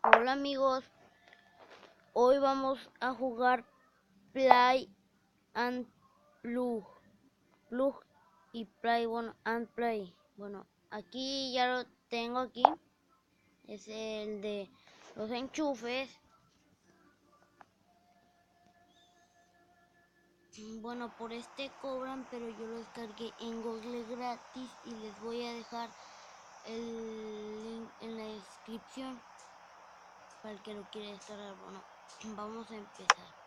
Hola amigos, hoy vamos a jugar Play and Plug y Play and Play. Bueno, aquí ya lo tengo aquí, es el de los enchufes. Bueno, por este cobran, pero yo lo descargué en Google gratis y les voy a dejar el link en la descripción para el que lo quiera descargar. Bueno, vamos a empezar.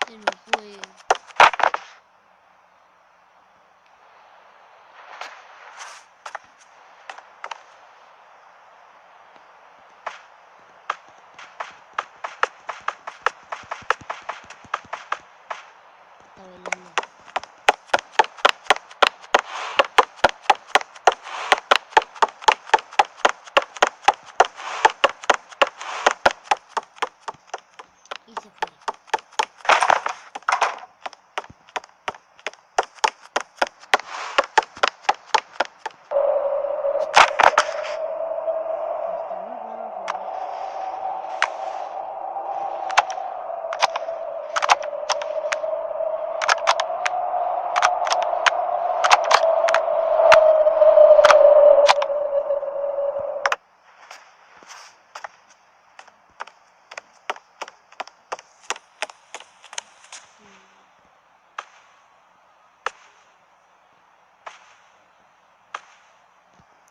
Se nos fue. Está bailando. Y se fue.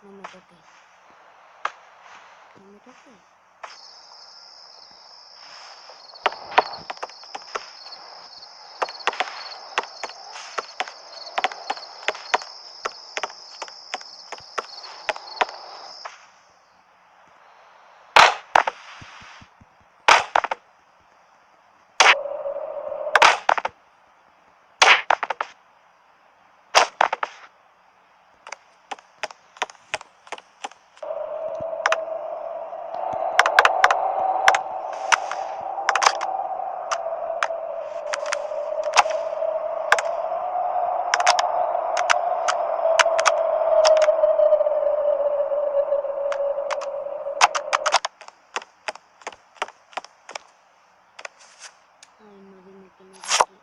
No me toques. No me toques. Ay, no, dime que no es aquí.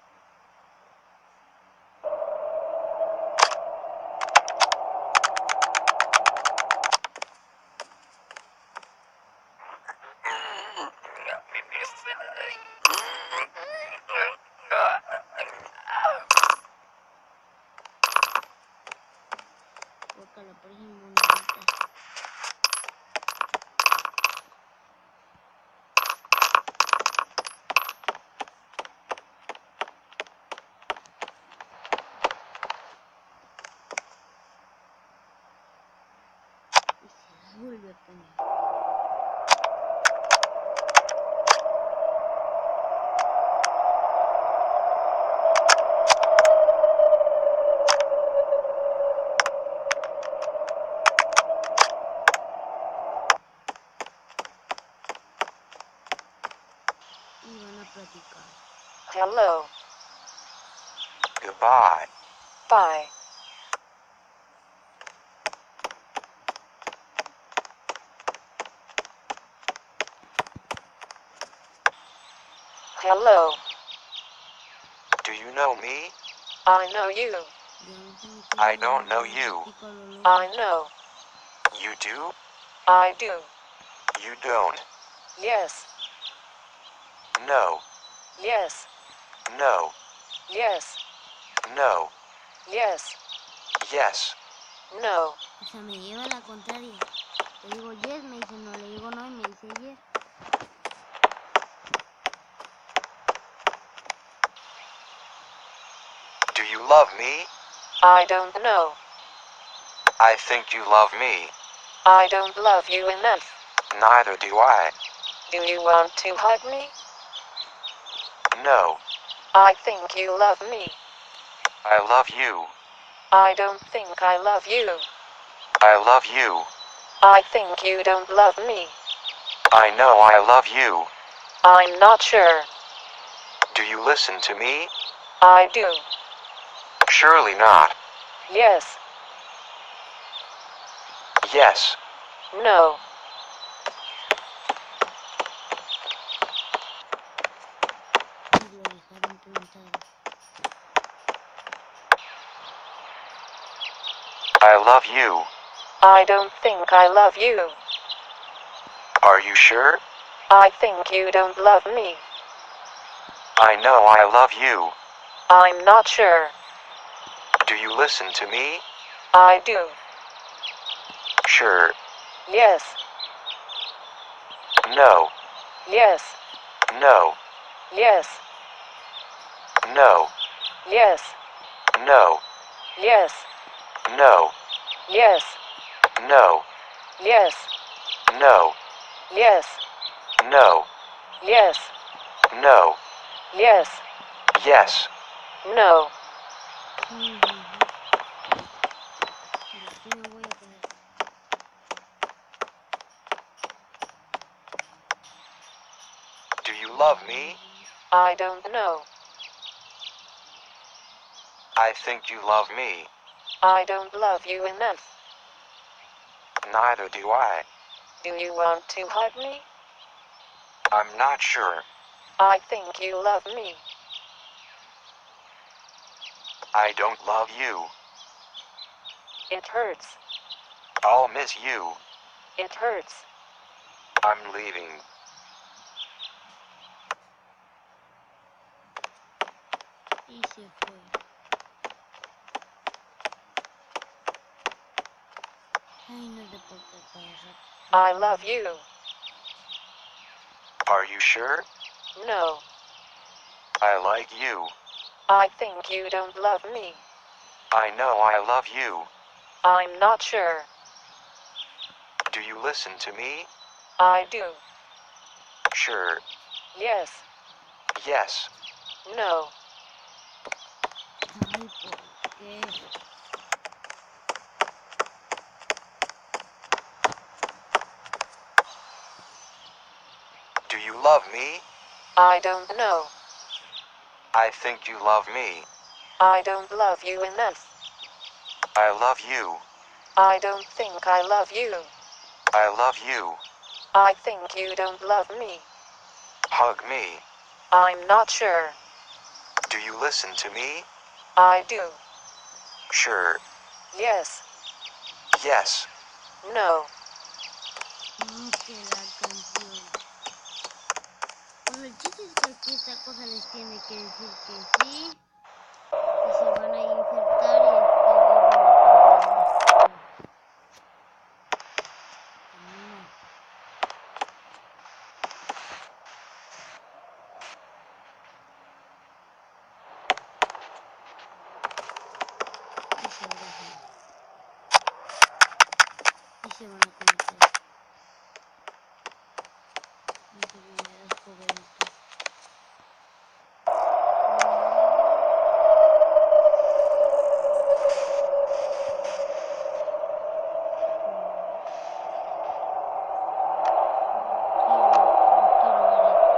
Porque la pareja bonita. Y se las vuelve a poner. Y van a platicar. Hello. Goodbye. Bye. Hello. Do you know me? I know you. I don't know you. I know. You do? I do. You don't. Yes. No. Yes. No. Yes. No. Yes. Yes. No. O sea, me lleva a la contraria. Le digo yes, me dice no, le digo no y me dice yes. Do you love me? I don't know. I think you love me. I don't love you enough. Neither do I. Do you want to hug me? No. I think you love me. I love you. I don't think I love you. I love you. I think you don't love me. I know I love you. I'm not sure. Do you listen to me? I do. Surely not. Yes. Yes. No. Y lo dejaron plantado. I love you. I don't think I love you. Are you sure? I think you don't love me. I know I love you. I'm not sure. Do you listen to me? I do. Sure. Yes. No. Yes. No. Yes. No. Yes. No. Yes. No. Yes. No. Yes. No. Yes. No. Yes. No. Yes. Yes. No. Y aquí me voy a quedar. Do you love me? I don't know. I think you love me. I don't love you enough. Neither do I. Do you want to hug me? I'm not sure. I think you love me. I don't love you. It hurts. I'll miss you. It hurts. I'm leaving. Y se fue. Ay, no sé por qué cada rato. I love you. Are you sure? No. I like you. I think you don't love me. I know I love you. I'm not sure. Do you listen to me? I do. Sure. Yes. Yes. No. Ay, ¿por qué? Do you love me? I don't know. I think you love me. I don't love you enough. I love you. I don't think I love you. I love you. I think you don't love me. Hug me. I'm not sure. Do you listen to me? I do. Sure. Yes. Yes. No. No, que la canción. Bueno, el chiste es que aquí esta cosa les tiene que decir que sí. Y se van a insertar y después dicen la canción después. No. Y se abrazan. Y se van a conectar. Enfermedades favoritas. No quiero ver esto.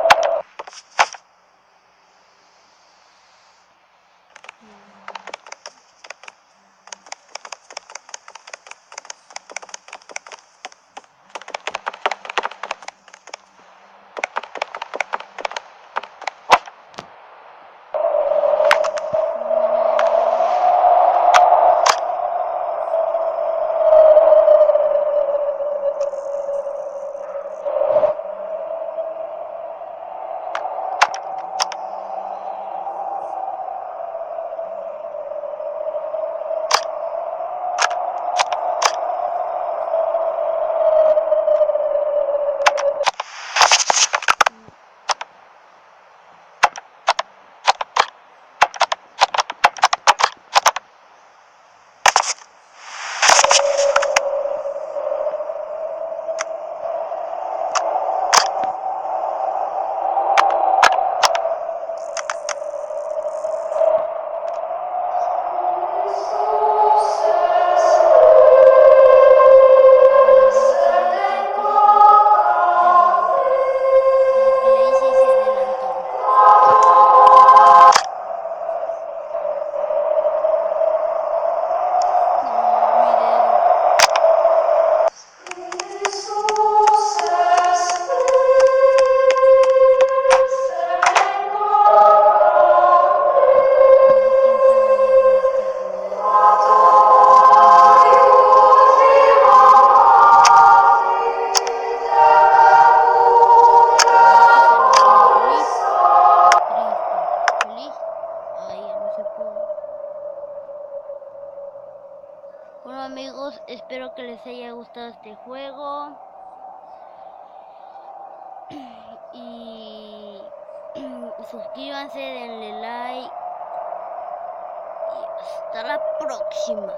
Bueno amigos, espero que les haya gustado este juego. Y suscríbanse, denle like. Y hasta la próxima.